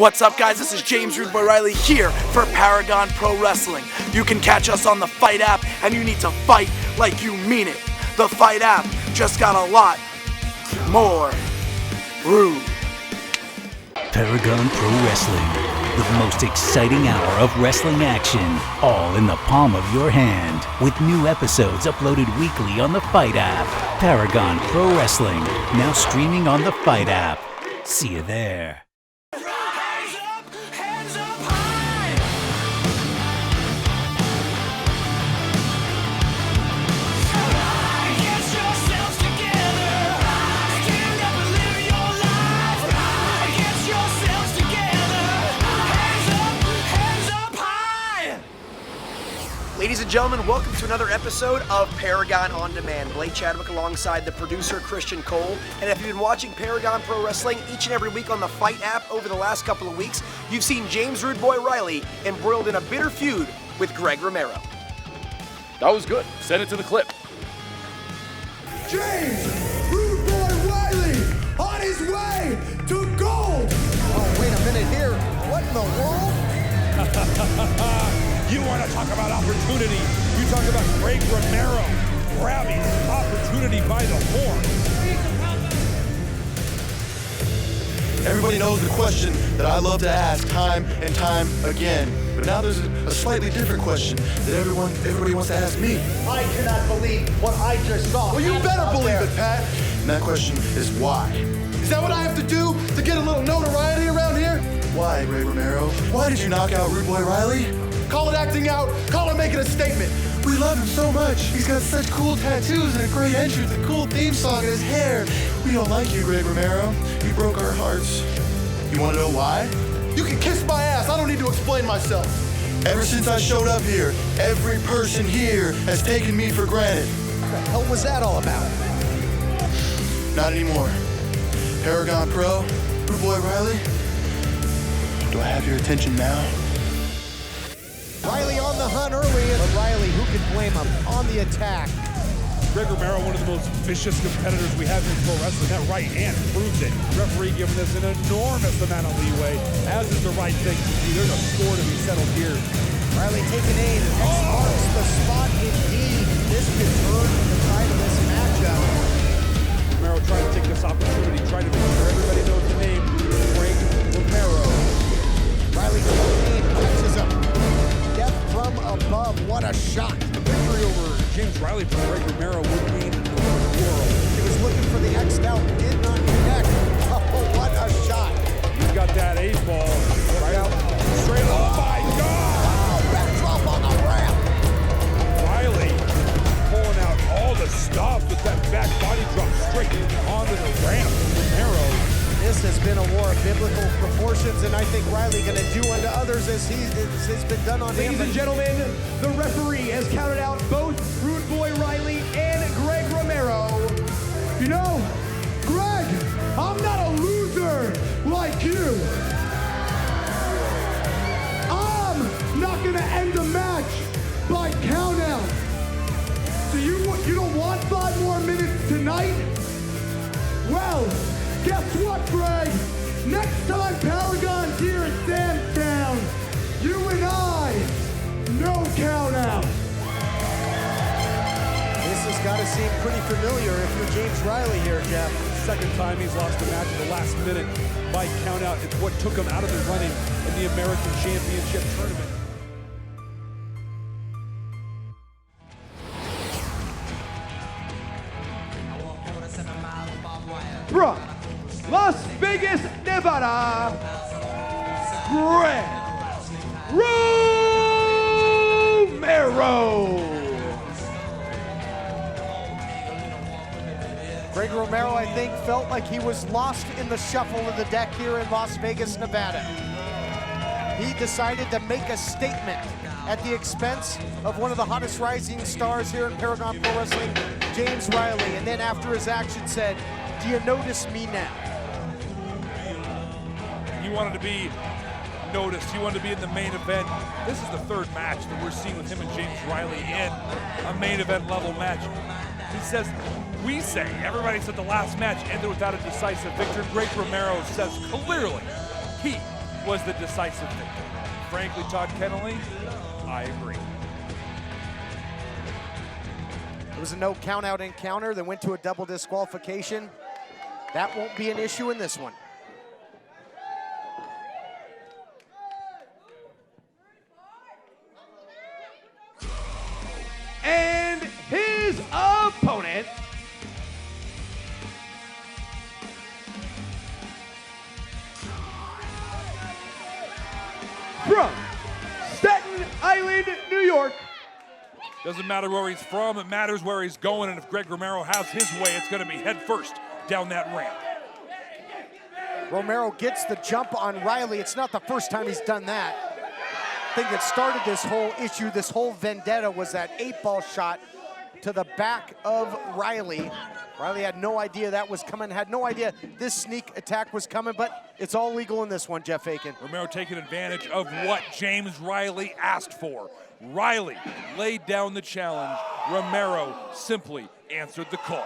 What's up, guys? This is James Rude Boy Riley here for Paragon Pro Wrestling. You can catch us on the FEUD app, and you need to fight like you mean it. The FEUD app just got a lot more rude. Paragon Pro Wrestling, the most exciting hour of wrestling action, all in the palm of your hand, with new episodes uploaded weekly on the FEUD app. Paragon Pro Wrestling, now streaming on the FEUD app. See you there. Ladies and gentlemen, welcome to another episode of Paragon On-Demand. Blake Chadwick alongside the producer Christian Cole. And if you've been watching Paragon Pro Wrestling each and every week on the FEUD app over the last couple of weeks, you've seen James Rude Boy Riley embroiled in a bitter feud with Greg Romero. That was good. Send it to the clip. James Rude Boy Riley on his way to gold. Oh, wait a minute here. What in the world? You want to talk about opportunity. You talk about Greg Romero grabbing opportunity by the horn. Everybody knows the question that I love to ask time and time again. But now there's a slightly different question that everybody wants to ask me. I cannot believe what I just saw. Well, you better believe it, Pat. And that question is why? Is that what I have to do to get a little notoriety around here? Why, Greg Romero? Why did you knock out Rude Boy Riley? Call it acting out. Call it making a statement. We love him so much. He's got such cool tattoos and a great entrance, a cool theme song in his hair. We don't like you, Greg Romero. You broke our hearts. You want to know why? You can kiss my ass. I don't need to explain myself. Ever since I showed up here, every person here has taken me for granted. What the hell was that all about? Not anymore. Paragon Pro, Rude Boy Riley. Do I have your attention now? Riley on the hunt early, but Riley, who could blame him, on the attack. Greg Romero, one of the most vicious competitors we have in pro wrestling. That right hand proves it. Referee giving us an enormous amount of leeway, as is the right thing to do. There's a score to be settled here. Riley taking aim. X marks the spot indeed. This could turn the tide of this matchup. Romero trying to take this opportunity, trying to make sure everybody knows the name, Greg Romero. Riley taking aim, catches him. Death from above, what a shot. Victory over James Riley from Greg Romero would mean the world. He was looking for the X out, did not connect. Oh, what a shot. He's got that ace ball right out, straight, oh my God! Wow, backdrop on the ramp. Riley pulling out all the stuff with that back body drop straight onto the ramp. Romero. This has been a war of biblical proportions, and I think Riley going to do unto others as has been done on him. Ladies and gentlemen, the referee has counted out both Rude Boy Riley and Greg Romero. You know, Greg, I'm not a loser like you. I'm not going to end a match by countout. So you don't want 5 more minutes tonight? Well, guess what, Greg? Next time Paragon's here at Sam's Town, you and I, no count out. This has got to seem pretty familiar if you're James Riley here, Jeff. Second time he's lost a match in the last minute by countout. It's what took him out of the running in the American Championship Tournament. From Las Vegas, Nevada, Greg Romero. Greg Romero, I think, felt like he was lost in the shuffle of the deck here in Las Vegas, Nevada. He decided to make a statement at the expense of one of the hottest rising stars here in Paragon Pro Wrestling, James Riley, and then after his action said, "Do you notice me now?" He wanted to be noticed. He wanted to be in the main event. This is the third match that we're seeing with him and James Riley in a main event level match. He says, we say, everybody said the last match ended without a decisive victory. Greg Romero says clearly he was the decisive victory. Frankly, Todd Kennelly, I agree. It was a no count-out encounter that went to a double disqualification. That won't be an issue in this one. And his opponent, from Staten Island, New York. Doesn't matter where he's from, it matters where he's going, and if Greg Romero has his way, it's gonna be head first down that ramp. Romero gets the jump on Riley. It's not the first time he's done that. I think that started this whole issue, this whole vendetta, was that 8-ball shot to the back of Riley. Riley had no idea that was coming, had no idea this sneak attack was coming, but it's all legal in this one, Jeff Aiken. Romero taking advantage of what James Riley asked for. Riley laid down the challenge. Romero simply answered the call.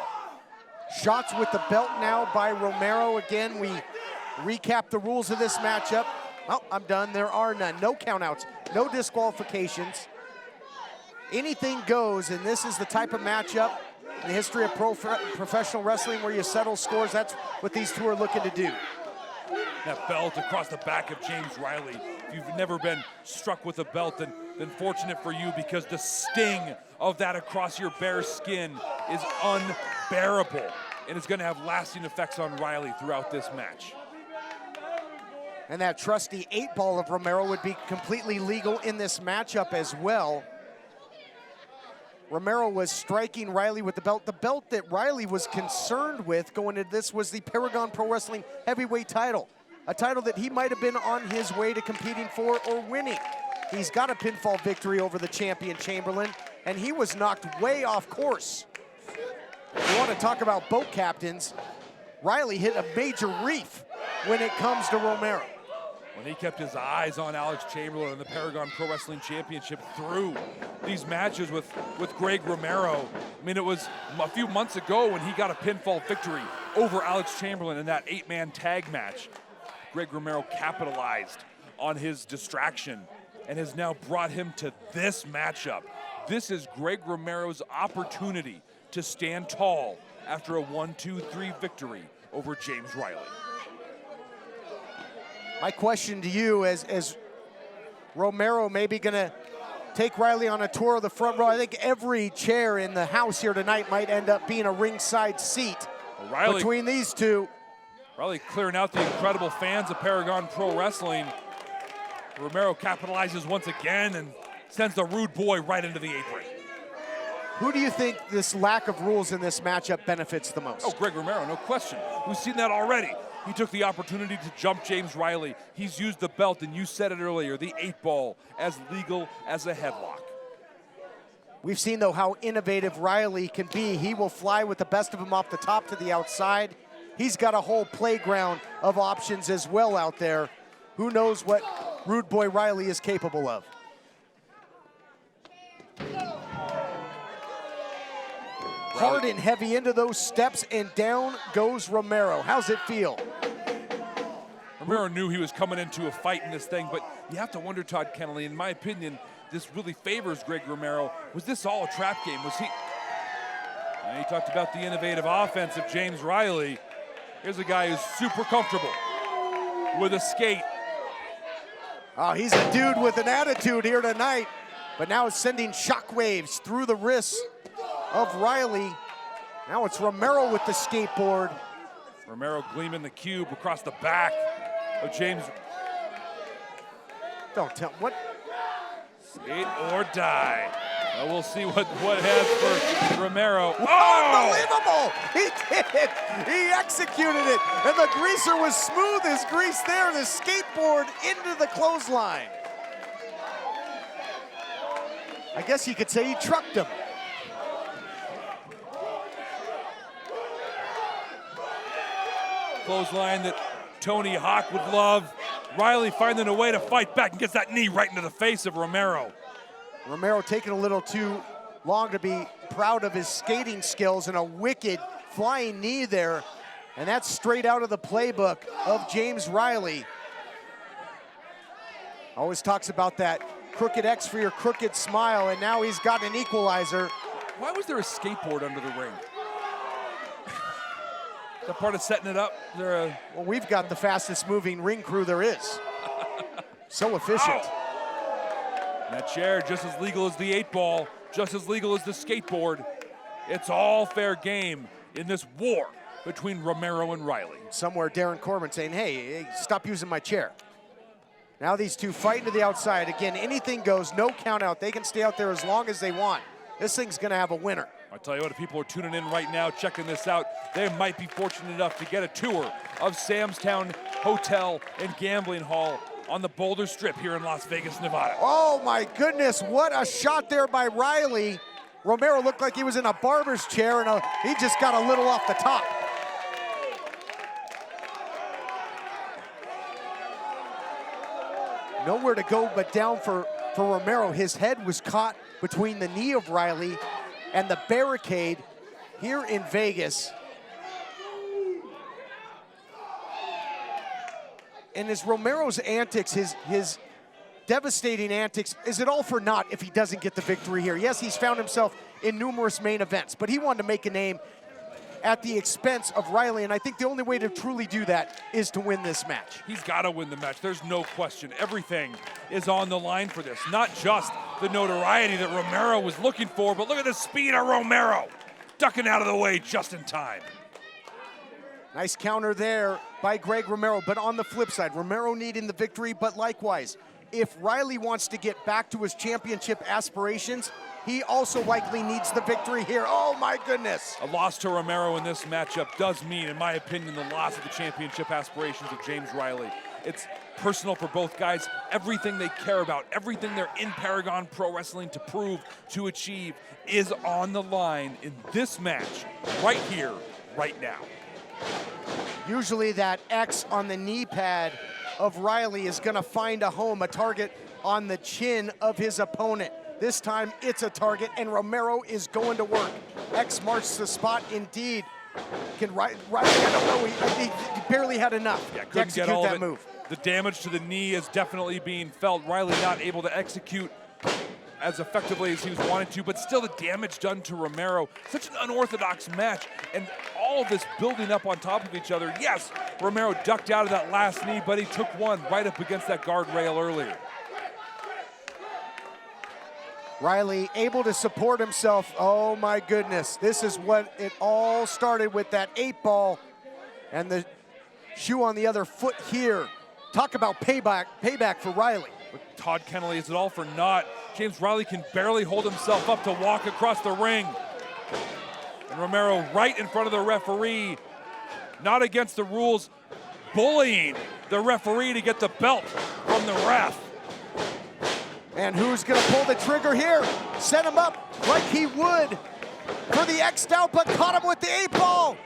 Shots with the belt now by Romero. Again, we recap the rules of this matchup. Oh, I'm done. There are none. No countouts, no disqualifications. Anything goes, and this is the type of matchup in the history of professional wrestling where you settle scores. That's what these two are looking to do. That belt across the back of James Riley. If you've never been struck with a belt, then fortunate for you, because the sting of that across your bare skin is unbearable, and it's going to have lasting effects on Riley throughout this match. And that trusty 8-ball of Romero would be completely legal in this matchup as well. Romero was striking Riley with the belt. The belt that Riley was concerned with going into this was the Paragon Pro Wrestling heavyweight title, a title that he might have been on his way to competing for or winning. He's got a pinfall victory over the champion Chamberlain, and he was knocked way off course. If you want to talk about boat captains, Riley hit a major reef when it comes to Romero. When he kept his eyes on Alex Chamberlain and the Paragon Pro Wrestling Championship through these matches with Greg Romero. I mean, it was a few months ago when he got a pinfall victory over Alex Chamberlain in that 8-man tag match. Greg Romero capitalized on his distraction and has now brought him to this matchup. This is Greg Romero's opportunity to stand tall after a 1-2-3 victory over James Riley. My question to you, as Romero maybe gonna take Riley on a tour of the front row, I think every chair in the house here tonight might end up being a ringside seat between these two. Riley clearing out the incredible fans of Paragon Pro Wrestling. Romero capitalizes once again and sends the rude boy right into the apron. Who do you think this lack of rules in this matchup benefits the most? Oh, Greg Romero, no question. We've seen that already. He took the opportunity to jump James Riley. He's used the belt, and you said it earlier, the 8-ball, as legal as a headlock. We've seen, though, how innovative Riley can be. He will fly with the best of them off the top to the outside. He's got a whole playground of options as well out there. Who knows what Rude Boy Riley is capable of. Hard and heavy into those steps, and down goes Romero. How's it feel? Romero knew he was coming into a fight in this thing, but you have to wonder, Todd Kennelly, in my opinion, this really favors Greg Romero. Was this all a trap game? Was he? He talked about the innovative offense of James Riley. Here's a guy who's super comfortable with a skate. Oh, he's a dude with an attitude here tonight, but now it's sending shockwaves through the wrists of Riley. Now it's Romero with the skateboard. Romero gleaming the cube across the back of James. Don't tell what. Skate or die. We'll see what has for Romero. Oh! Unbelievable! He did it! He executed it! And the greaser was smooth as grease there. The skateboard into the clothesline. I guess you could say he trucked him. Clothesline that Tony Hawk would love. Riley finding a way to fight back and gets that knee right into the face of Romero. Romero taking a little too long to be proud of his skating skills, and a wicked flying knee there. And that's straight out of the playbook of James Riley. Always talks about that crooked X for your crooked smile, and now he's got an equalizer. Why was there a skateboard under the ring? Is that part of setting it up? Is there a... Well, we've got the fastest moving ring crew there is. So efficient. Ow. That chair, just as legal as the 8-ball, just as legal as the skateboard. It's all fair game in this war between Romero and Riley. Somewhere Darren Corbin saying, hey, stop using my chair. Now these two fighting to the outside. Again, anything goes, no count out. They can stay out there as long as they want. This thing's gonna have a winner. I tell you what, if people are tuning in right now, checking this out, they might be fortunate enough to get a tour of Sam's Town Hotel and Gambling Hall on the Boulder Strip here in Las Vegas, Nevada. Oh my goodness, what a shot there by Riley. Romero looked like he was in a barber's chair, and he just got a little off the top. Nowhere to go but down for Romero. His head was caught between the knee of Riley and the barricade here in Vegas. And as Romero's antics, his devastating antics, is it all for naught if he doesn't get the victory here? Yes, he's found himself in numerous main events, but he wanted to make a name at the expense of Riley, and I think the only way to truly do that is to win this match. He's got to win the match. There's no question. Everything is on the line for this. Not just the notoriety that Romero was looking for, but look at the speed of Romero, ducking out of the way just in time. Nice counter there by Greg Romero, but on the flip side, Romero needing the victory, but likewise, if Riley wants to get back to his championship aspirations, he also likely needs the victory here. Oh my goodness. A loss to Romero in this matchup does mean, in my opinion, the loss of the championship aspirations of James Riley. It's personal for both guys. Everything they care about, everything they're in Paragon Pro Wrestling to prove, to achieve, is on the line in this match, right here, right now. Usually that X on the knee pad of Riley is gonna find a home, a target on the chin of his opponent. This time it's a target, and Romero is going to work. X marks the spot indeed. Can Riley, I don't know, he barely had enough to execute that move. The damage to the knee is definitely being felt. Riley not able to execute as effectively as he was wanting to, but still the damage done to Romero. Such an unorthodox match, and all of this building up on top of each other. Yes, Romero ducked out of that last knee, but he took one right up against that guardrail earlier. Riley able to support himself. Oh my goodness. This is what it all started with, that 8-ball and the shoe on the other foot here. Talk about payback for Riley. With Todd Kennelly, is it all for naught? James Riley can barely hold himself up to walk across the ring. And Romero right in front of the referee, not against the rules, bullying the referee to get the belt from the ref. And who's gonna pull the trigger here? Set him up like he would for the X out, but caught him with the 8-ball.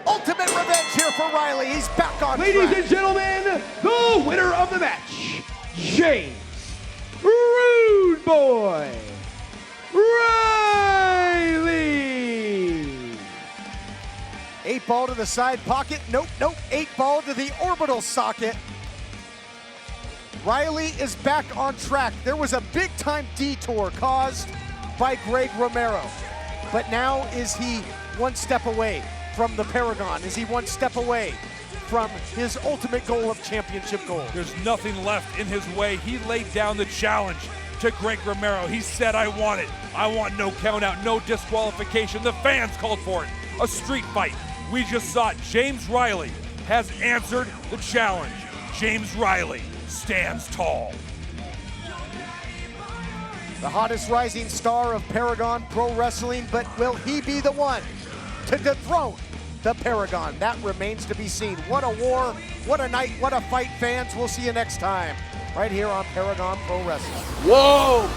Ultimate revenge here for Riley. He's back on track. Ladies and gentlemen, the winner of the match, James Rude Boy Riley. 8-ball to the side pocket. Nope. 8-ball to the orbital socket. Riley is back on track. There was a big-time detour caused by Greg Romero. But now is he one step away from the Paragon? Is he one step away from his ultimate goal of championship gold? There's nothing left in his way. He laid down the challenge to Greg Romero. He said, I want it. I want no count out, no disqualification. The fans called for it. A street fight. We just saw it. James Riley has answered the challenge. James Riley stands tall. The hottest rising star of Paragon Pro Wrestling, but will he be the one to dethrone the Paragon? That remains to be seen. What a war, what a night, what a fight, fans. We'll see you next time, right here on Paragon Pro Wrestling. Whoa!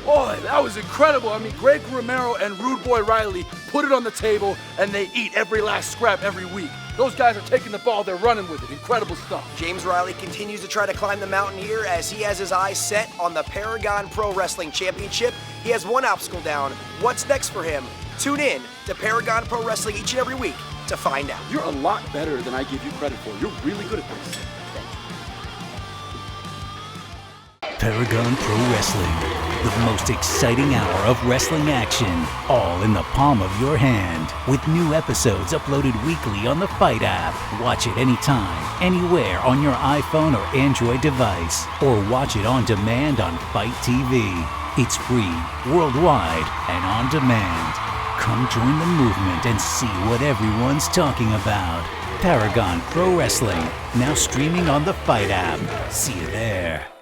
Boy, that was incredible. I mean, Greg Romero and Rude Boy Riley put it on the table, and they eat every last scrap every week. Those guys are taking the ball, they're running with it. Incredible stuff. James Riley continues to try to climb the mountain here as he has his eyes set on the Paragon Pro Wrestling Championship. He has one obstacle down. What's next for him? Tune in to Paragon Pro Wrestling each and every week to find out. You're a lot better than I give you credit for. You're really good at this. Paragon Pro Wrestling, the most exciting hour of wrestling action, all in the palm of your hand. With new episodes uploaded weekly on the FEUD app. Watch it anytime, anywhere on your iPhone or Android device, or watch it on demand on FITE TV. It's free, worldwide, and on demand. Come join the movement and see what everyone's talking about. Paragon Pro Wrestling, now streaming on the FITE app. See you there.